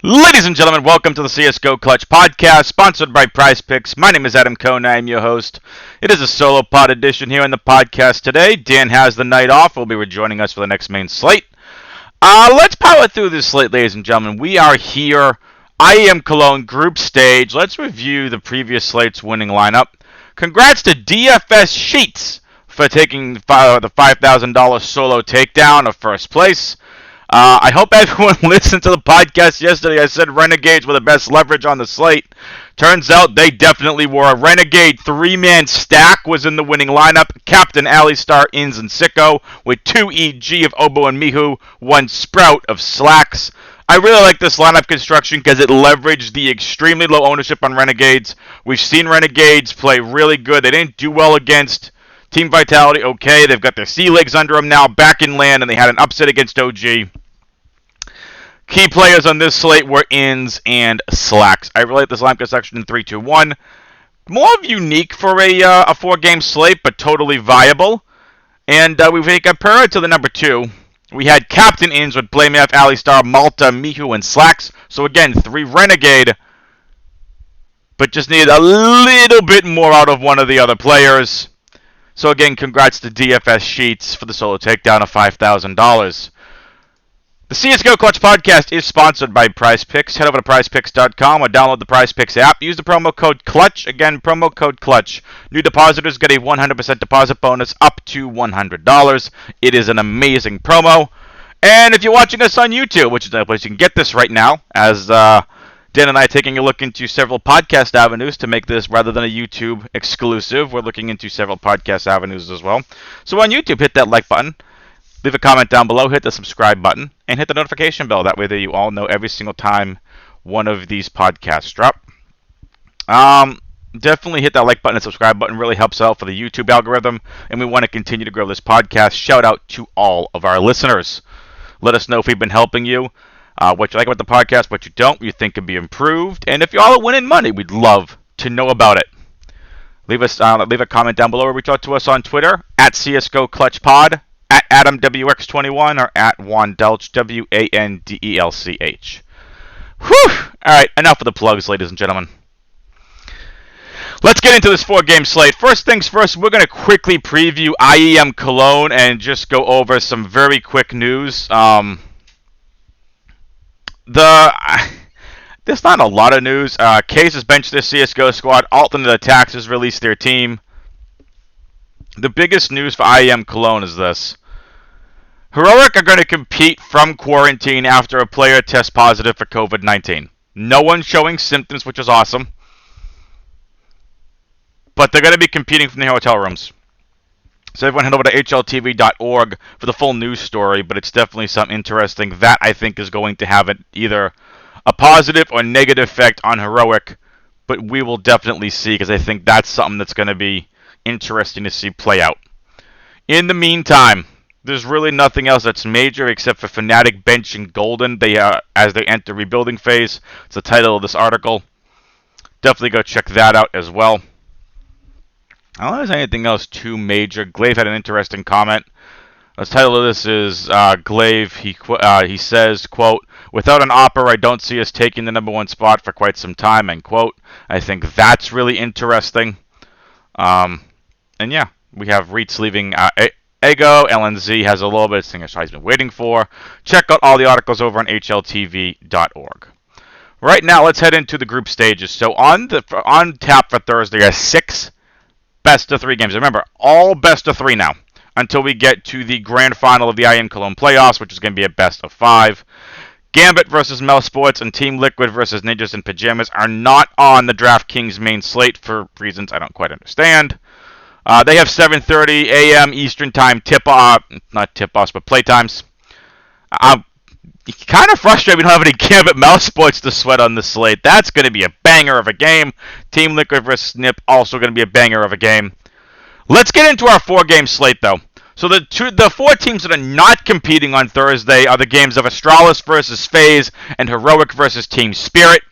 Ladies and gentlemen, welcome to the CSGO Clutch Podcast, sponsored by Prize Picks. My name is Adam Cohn, I am your host. It is a solo pod edition here in the podcast today. Dan has the night off, will be rejoining us for the next main slate. Let's power through this slate, ladies and gentlemen. We are here, IEM Cologne group stage. Let's review the previous slate's winning lineup. Congrats to DFS Sheets for taking the $5,000 solo takedown of first place. I hope everyone listened to the podcast yesterday. I said Renegades were the best leverage on the slate. Turns out they definitely were. Renegade three-man stack was in the winning lineup. Captain Alistar, Inns, and Sicko with 2 EG of Obo and Mihu, 1 Sprout of Slacks. I really like this lineup construction because it leveraged the extremely low ownership on Renegades. We've seen Renegades play really good. They didn't do well against Team Vitality. Okay, they've got their sea legs under them now, back in land, and they had an upset against OG. Key players on this slate were Inns and Slacks. I really like this lineup construction in 3-2-1. More unique for a 4-game slate, but totally viable. And we compare it to the number 2. We had Captain Inns with Blamef, Alistar, Malta, Mihu, and Slacks. So again, 3 Renegade, but just needed a little bit more out of one of the other players. So again, congrats to DFS Sheets for the solo takedown of $5,000. The CSGO Clutch Podcast is sponsored by Prize Picks. Head over to prizepicks.com or download the Prize Picks app. Use the promo code CLUTCH. Again, promo code CLUTCH. New depositors get a 100% deposit bonus up to $100. It is an amazing promo. And if you're watching us on YouTube, which is the place you can get this right now, as Dan and I are taking a look into several podcast avenues to make this rather than a YouTube exclusive. We're looking into several podcast avenues as well. So on YouTube, hit that like button. Leave a comment down below, hit the subscribe button, and hit the notification bell. That way that you all know every single time one of these podcasts drop. Definitely hit that like button and subscribe button. Really helps out for the YouTube algorithm, and we want to continue to grow this podcast. Shout out to all of our listeners. Let us know if we've been helping you, what you like about the podcast, what you don't, you think could be improved, and if you all are winning money, we'd love to know about it. Leave a comment down below or reach out to us on Twitter, at CSGO Clutch Pod, at AdamWX21 or at Wandelch, WANDELCH. Whew! Alright, enough of the plugs, ladies and gentlemen. Let's get into this 4-game slate. First things first, we're going to quickly preview IEM Cologne and just go over some very quick news. There's not a lot of news. Case has benched their CSGO squad. Alternate Attacks has released their team. The biggest news for IEM Cologne is this. Heroic are going to compete from quarantine after a player tests positive for COVID-19. No one's showing symptoms, which is awesome. But they're going to be competing from the hotel rooms. So everyone head over to hltv.org for the full news story, but it's definitely something interesting that I think is going to have either a positive or negative effect on Heroic, but we will definitely see, because I think that's something that's going to be interesting to see play out. In the meantime, there's really nothing else that's major except for Fnatic benching Golden as they enter rebuilding phase. It's the title of this article. Definitely go check that out as well. I don't think there's anything else too major. Glaive had an interesting comment. The title of this is Glaive. He says, quote, "Without an Opera, I don't see us taking the #1 spot for quite some time," end quote. I think that's really interesting. And yeah, we have Reitz leaving Ego. LNZ has a little bit of thing he's been waiting for. Check out all the articles over on hltv.org. Right now, let's head into the group stages. So on tap for Thursday are 6 best-of-3 games. Remember, all best-of-3 now until we get to the grand final of the IEM Cologne playoffs, which is going to be a best-of-5. Gambit versus Mel Sports and Team Liquid versus Ninjas in Pajamas are not on the Draftkings main slate for reasons I don't quite understand. They have 7:30 a.m. Eastern Time not tip-offs, but playtimes. Kind of frustrated we don't have any Gambit Mel Sports to sweat on this slate. That's going to be a banger of a game. Team Liquid versus Snip, also going to be a banger of a game. Let's get into our 4-game slate, though. So the 4 teams that are not competing on Thursday are the games of Astralis versus FaZe and Heroic versus Team Spirit.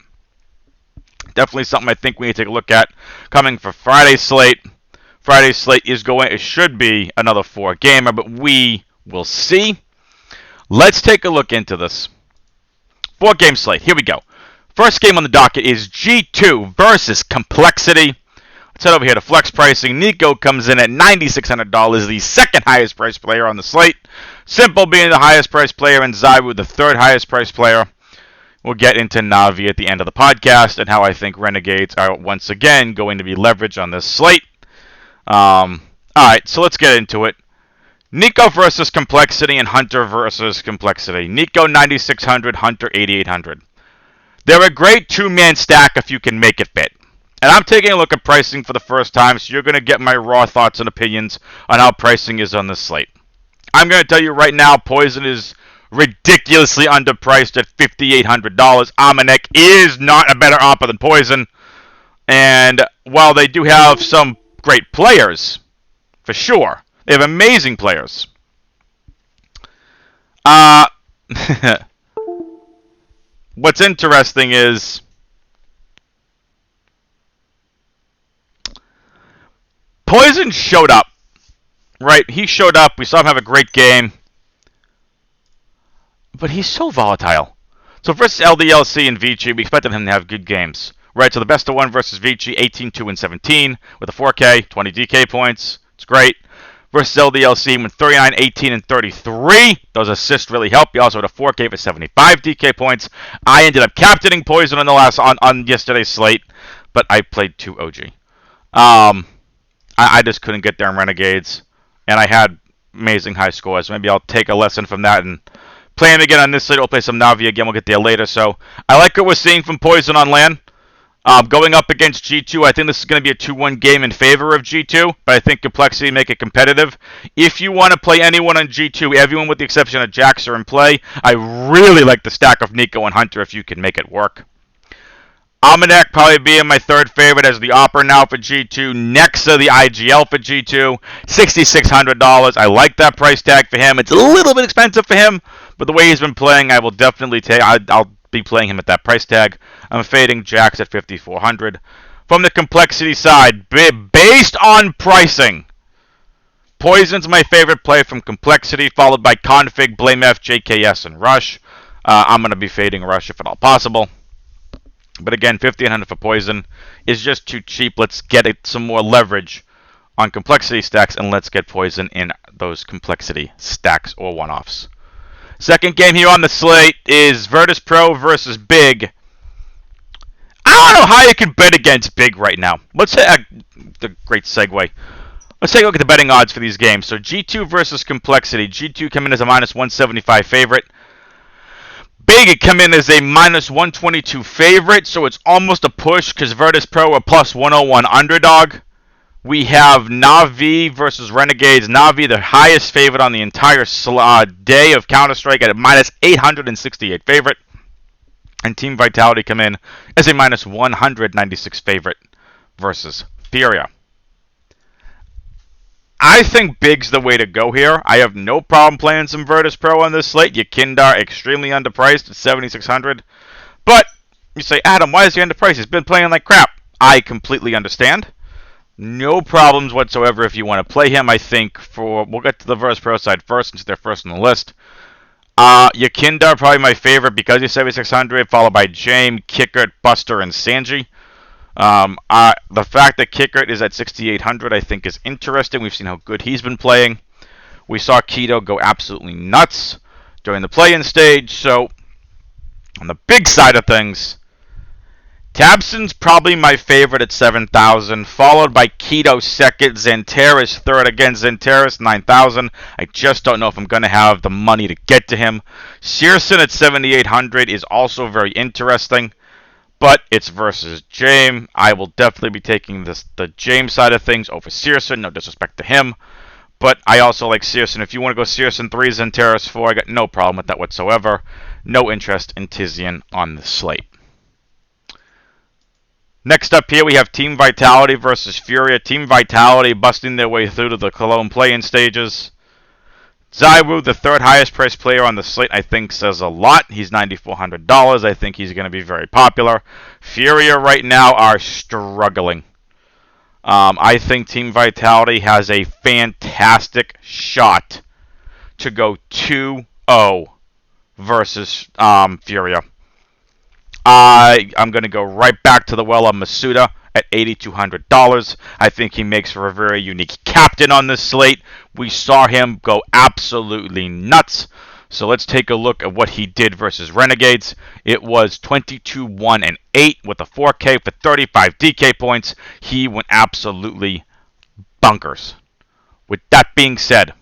Definitely something I think we need to take a look at coming for Friday's slate. Friday's slate it should be another 4-gamer, but we will see. Let's take a look into this. 4-game slate. Here we go. First game on the docket is G2 versus Complexity. Let's head over here to flex pricing. Nico comes in at $9,600, the second highest priced player on the slate. Simple being the highest priced player, and Zywu the third highest priced player. We'll get into Na'Vi at the end of the podcast and how I think Renegades are once again going to be leveraged on this slate. Alright, so let's get into it. Nico versus Complexity and Hunter versus Complexity. Nico 9,600, Hunter 8,800. They're a great two-man stack if you can make it fit. And I'm taking a look at pricing for the first time, so you're going to get my raw thoughts and opinions on how pricing is on this slate. I'm going to tell you right now, Poison is ridiculously underpriced at $5,800. Amanek is not a better oppa than Poison. And while they do have some great players, for sure, they have amazing players. What's interesting is Poison showed up, right? He showed up. We saw him have a great game. But he's so volatile. So versus LDLC and Vici, we expected him to have good games. Right, so the best of one versus Vici, 18, 2, and 17 with a 4K, 20 DK points. It's great. Versus LDLC with 39, 18, and 33. Those assists really help. He also had a 4K for 75 DK points. I ended up captaining Poison on yesterday's slate, but I played 2 OG. I just couldn't get there in Renegades, and I had amazing high scores. Maybe I'll take a lesson from that and play him again on this slate. We'll play some Na'Vi again. We'll get there later. So I like what we're seeing from Poison on LAN. Going up against G2, I think this is going to be a 2-1 game in favor of G2, but I think Complexity make it competitive. If you want to play anyone on G2, everyone with the exception of Jax are in play. I really like the stack of Nico and Hunter if you can make it work. Amanek probably being my third favorite as the Opera now for G2. Nexa, the IGL for G2. $6,600. I like that price tag for him. It's a little bit expensive for him, but the way he's been playing, I will definitely take. I'll be playing him at that price tag. I'm fading Jax at $5,400. From the Complexity side, based on pricing, Poison's my favorite play from Complexity, followed by Config, BlameF, JKS, and Rush. I'm going to be fading Rush if at all possible. But again, $1,500 for Poison is just too cheap. Let's get some more leverage on Complexity stacks, and let's get Poison in those Complexity stacks or one-offs. Second game here on the slate is Virtus Pro versus Big. I don't know how you can bet against Big right now. Let's say the great segue. Let's take a look at the betting odds for these games. So G2 versus Complexity. G2 come in as a -175 favorite. Big come in as a -122 favorite, so it's almost a push because Virtus Pro are +101 underdog. We have Na'Vi versus Renegades. Na'Vi, the highest favorite on the entire day of Counter-Strike at a -868 favorite. And Team Vitality come in as a -196 favorite versus Furia. I think Big's the way to go here. I have no problem playing some Virtus Pro on this slate. Yakindar extremely underpriced at $7,600. But you say, Adam, why is he underpriced? He's been playing like crap. I completely understand. No problems whatsoever if you want to play him. I think we'll get to the Virtus Pro side first since they're first on the list. Yakindar probably my favorite because he's 7,600, followed by James, Kickert, Buster, and Sanji. The fact that Kickert is at 6,800 I think is interesting. We've seen how good he's been playing. We saw Keto go absolutely nuts during the play-in stage. So on the big side of things, Tabson's probably my favorite at 7,000, followed by Keto second, Xantares third. Again, Xantares 9,000. I just don't know if I'm going to have the money to get to him. Searson at 7,800 is also very interesting, but it's versus James. I will definitely be taking the James side of things over Searson. No disrespect to him, but I also like Searson. If you want to go Searson 3, Xantares 4, I got no problem with that whatsoever. No interest in Tizian on the slate. Next up here, we have Team Vitality versus Furia. Team Vitality busting their way through to the Cologne play-in stages. Zywu, the third highest priced player on the slate, I think says a lot. He's $9,400. I think he's going to be very popular. Furia right now are struggling. I think Team Vitality has a fantastic shot to go 2-0 versus Furia. I'm going to go right back to the well on Masuda at $8,200. I think he makes for a very unique captain on this slate. We saw him go absolutely nuts. So let's take a look at what he did versus Renegades. It was 22-1-8 with a 4K for 35 DK points. He went absolutely bonkers. With that being said,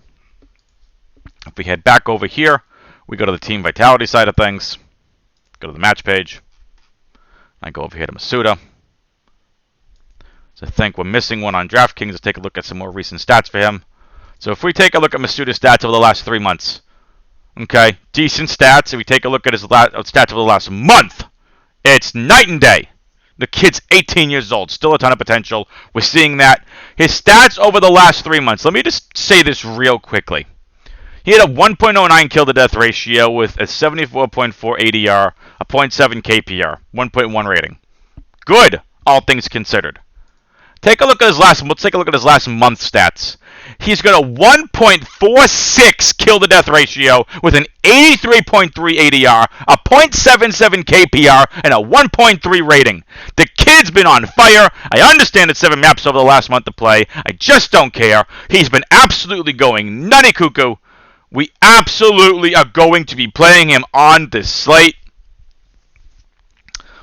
if we head back over here, we go to the Team Vitality side of things. Go to the match page. I go over here to Masuda. So I think we're missing one on Draftkings. Let's take a look at some more recent stats for him. So if we take a look at Masuda's stats over the last 3 months, okay, decent stats. If we take a look at his stats over the last month, it's night and day. The kid's 18 years old, still a ton of potential. We're seeing that. His stats over the last 3 months, let me just say this real quickly. He had a 1.09 kill-to-death ratio with a 74.4 ADR, a 0.7 KPR, 1.1 rating. Good, all things considered. Let's take a look at his last month stats. He's got a 1.46 kill-to-death ratio with an 83.3 ADR, a 0.77 KPR, and a 1.3 rating. The kid's been on fire. I understand it's 7 maps over the last month of play. I just don't care. He's been absolutely going nutty cuckoo. We absolutely are going to be playing him on this slate.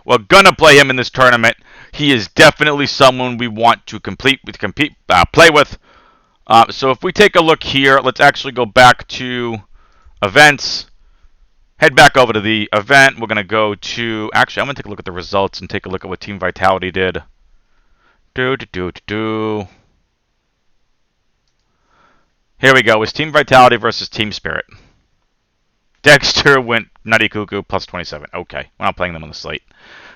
We're going to play him in this tournament. He is definitely someone we want to play with. So if we take a look here, let's actually go back to events. Head back over to the event. We're going to go to... Actually, I'm going to take a look at the results and take a look at what Team Vitality did. Here we go. It's Team Vitality versus Team Spirit. Dexter went nutty cuckoo, plus 27. Okay, we're not playing them on the slate.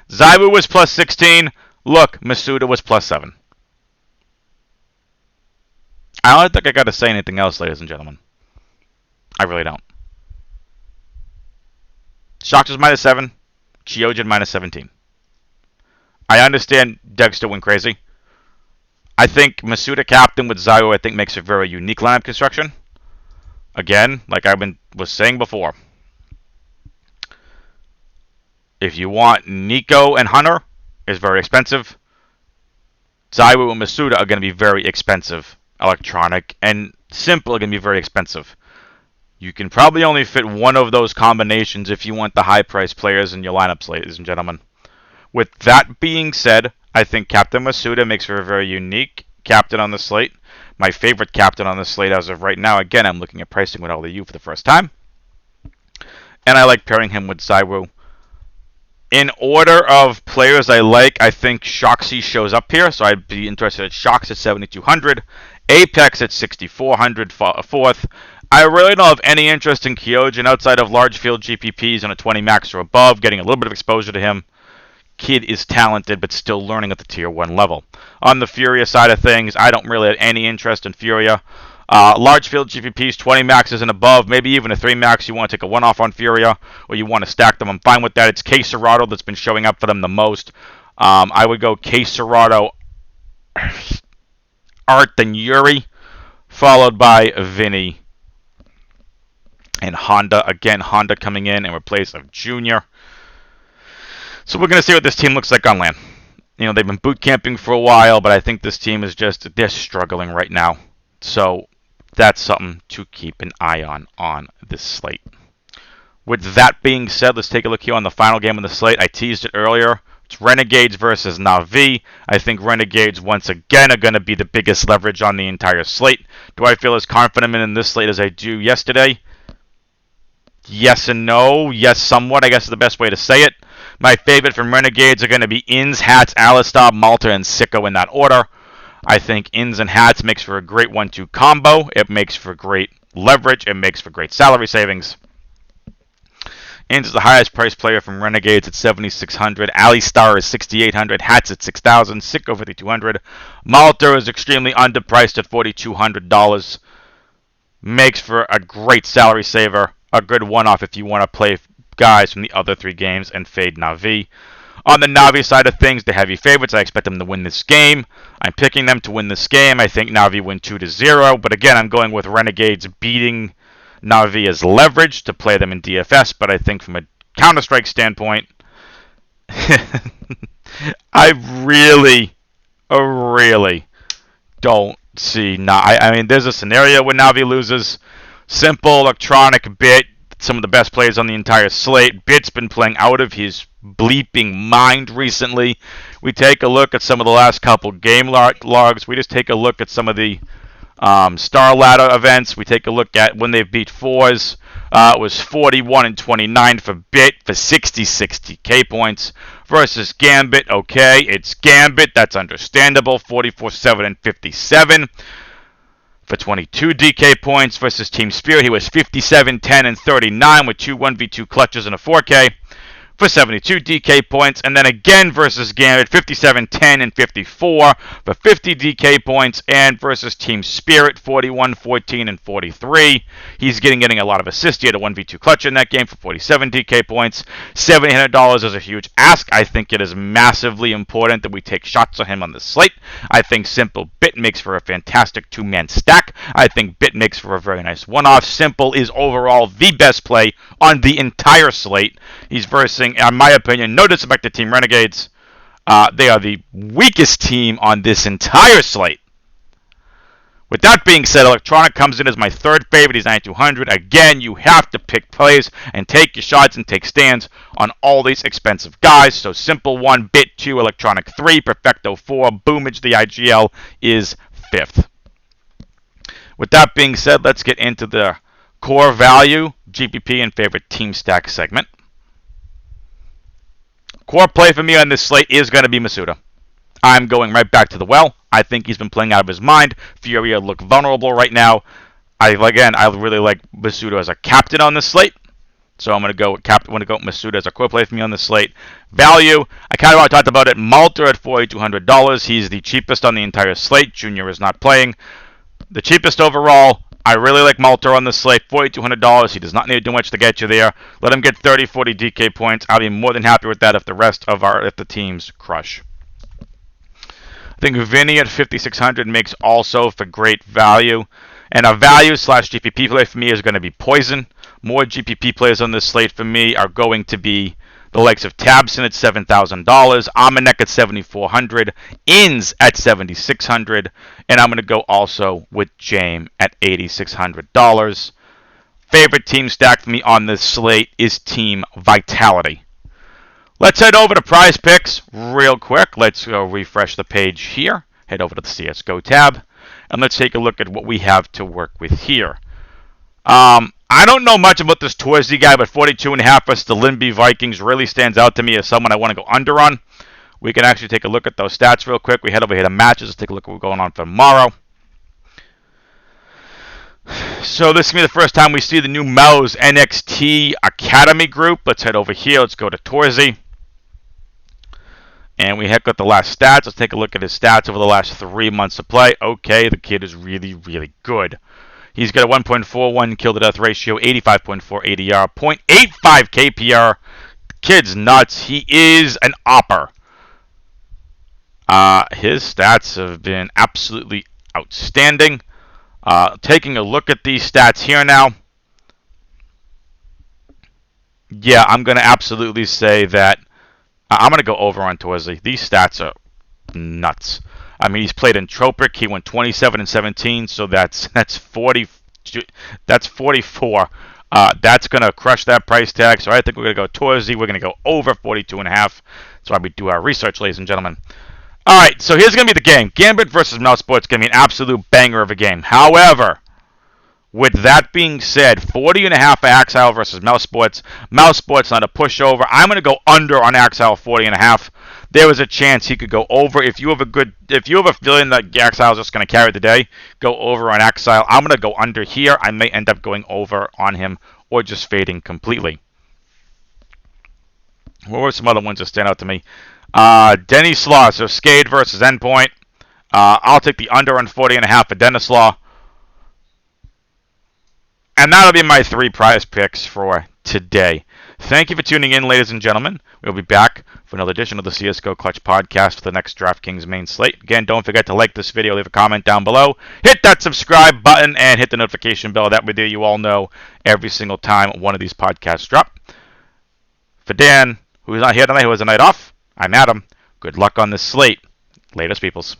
Zaiwu was plus 16. Look, Masuda was plus 7. I don't think I got to say anything else, ladies and gentlemen. I really don't. Shox was minus 7. Chiojin minus 17. I understand Dexter went crazy. I think Masuda captain with Zaiwu, I think, makes a very unique lineup construction. Again, like I was saying before. If you want Nico and Hunter, is very expensive. Zaiwu and Masuda are going to be very expensive. Electronic and Simple are going to be very expensive. You can probably only fit one of those combinations if you want the high-priced players in your lineups, ladies and gentlemen. With that being said, I think Captain Masuda makes for a very unique captain on the slate. My favorite captain on the slate as of right now. Again, I'm looking at pricing with all of you for the first time. And I like pairing him with Zaiwu. In order of players I like, I think Shoxy shows up here. So I'd be interested in Shox at 7,200. Apex at 6,400, fourth. I really don't have any interest in Kyojin outside of large field GPPs on a 20 max or above, getting a little bit of exposure to him. Kid is talented, but still learning at the tier 1 level. On the Furia side of things, I don't really have any interest in Furia. Large field GPPs, 20 maxes and above, maybe even a 3 max. You want to take a one-off on Furia, or you want to stack them. I'm fine with that. It's K Serato that's been showing up for them the most. I would go K Serato, Art, then Yuri, followed by Vinny and Honda. Again, Honda coming in replace of Junior. So we're going to see what this team looks like on LAN. You know, they've been boot camping for a while, but I think this team is they're struggling right now. So that's something to keep an eye on this slate. With that being said, let's take a look here on the final game of the slate. I teased it earlier. It's Renegades versus Na'Vi. I think Renegades, once again, are going to be the biggest leverage on the entire slate. Do I feel as confident in this slate as I do yesterday? Yes and no. Yes, somewhat, I guess is the best way to say it. My favorite from Renegades are going to be Inns, Hats, Alistar, Malta, and Sicko in that order. I think Inns and Hats makes for a great 1-2 combo. It makes for great leverage. It makes for great salary savings. Inns is the highest priced player from Renegades at 7,600. Alistar is 6,800. Hats at 6,000. Sicko 5,200. Malta is extremely underpriced at $4,200. Makes for a great salary saver. A good one-off if you want to play guys from the other 3 games and fade Na'Vi. On the Na'Vi side of things, the heavy favorites, I expect them to win this game. I'm picking them to win this game. I think Na'Vi win 2-0, but again, I'm going with Renegades beating Na'Vi as leverage to play them in DFS, but I think from a Counter-Strike standpoint, I really don't see. I mean, there's a scenario where Navi loses. Simple, electronic, Bit, some of the best players on the entire slate. Bit's been playing out of his bleeping mind recently. We take a look at some of the last couple game logs. We just take a look at some of the Star Ladder events. We take a look at when they've beat fours. It was 41 and 29 for Bit for 60 K points versus Gambit. Okay, it's Gambit. That's understandable. 44-7 and 57 for 22 DK points versus Team Spirit. He was 57, 10, and 39 with two 1v2 clutches and a 4K for 72 DK points. And then again versus Gambit, 57, 10, and 54 for 50 DK points. And versus Team Spirit, 41, 14, and 43. He's getting a lot of assists. He had a 1v2 clutch in that game for 47 DK points. $700 is a huge ask. I think it is massively important that we take shots on him on the slate. I think Simple Bit makes for a fantastic two-man stack. I think Bit makes for a very nice one-off. Simple is overall the best play on the entire slate. He's versing, in my opinion, no disrespect to Team Renegades. They are the weakest team on this entire slate. With that being said, Electronic comes in as my third favorite. He's 9,200. Again, you have to pick plays and take your shots and take stands on all these expensive guys. So Simple 1, Bit 2, Electronic 3, Perfecto 4, Boomage, the IGL, is 5th. With that being said, let's get into the core value, GPP, and favorite team stack segment. Core play for me on this slate is going to be Masuda. I'm going right back to the well. I think he's been playing out of his mind. Furia look vulnerable right now. I really like Masuda as a captain on this slate. So I'm going to go with Masuda as a core play for me on this slate. Value, I kind of already talked about it. Malter at $4,200. He's the cheapest on the entire slate. Junior is not playing. The cheapest overall. I really like Malter on this slate, $4,200. He does not need to do much to get you there. Let him get 30, 40 DK points. I'll be more than happy with that if the teams crush. I think Vinny at 5,600 makes also for great value. And a value / GPP play for me is going to be Poison. More GPP plays on this slate for me are going to be the likes of Tabson at $7,000, Amanek at $7,400, Inns at $7,600, and I'm going to go also with James at $8,600. Favorite team stack for me on this slate is Team Vitality. Let's head over to Prize Picks real quick. Let's go refresh the page here. Head over to the CSGO tab, and let's take a look at what we have to work with here. I don't know much about this Torsey guy, but 42.5 versus the Limby Vikings really stands out to me as someone I want to go under on. We can actually take a look at those stats real quick. We head over here to matches. Let's take a look at what's going on for tomorrow. So this is going to be the first time we see the new Mouse NXT Academy group. Let's head over here. Let's go to Torsey. And we got the last stats. Let's take a look at his stats over the last 3 months of play. Okay, the kid is really, really good. He's got a 1.41 kill to death ratio, 85.4 ADR, 0.85 KPR. The kid's nuts. He is an opper. His stats have been absolutely outstanding. Taking a look at these stats here now. Yeah, I'm going to absolutely say that I'm going to go over on Torsey. These stats are nuts. I mean, he's played in Tropic. He went 27 and 17, so that's 40. That's 44. That's gonna crush that price tag. So I think we're gonna go Torsey. We're gonna go over 42.5. That's why we do our research, ladies and gentlemen. All right, so here's gonna be the game. Gambit versus Mousesports is gonna be an absolute banger of a game. However, with that being said, 40.5 for Axile versus Mousesports. Mousesports not a pushover. I'm gonna go under on Axile 40.5. There was a chance he could go over. If you have a feeling that Axile is just going to carry the day, go over on Axile. I'm going to go under here. I may end up going over on him or just fading completely. What were some other ones that stand out to me? Denny Slaw, so Skade versus Endpoint. I'll take the under on 40.5 for Dennis Slaw. And that'll be my 3 prize picks for today. Thank you for tuning in, ladies and gentlemen. We'll be back for another edition of the CSGO Clutch Podcast for the next Draftkings main slate. Again, don't forget to like this video, leave a comment down below, hit that subscribe button, and hit the notification bell. That way you all know every single time one of these podcasts drop. For Dan, who's not here tonight, who has a night off, I'm Adam. Good luck on this slate. Latest, peoples.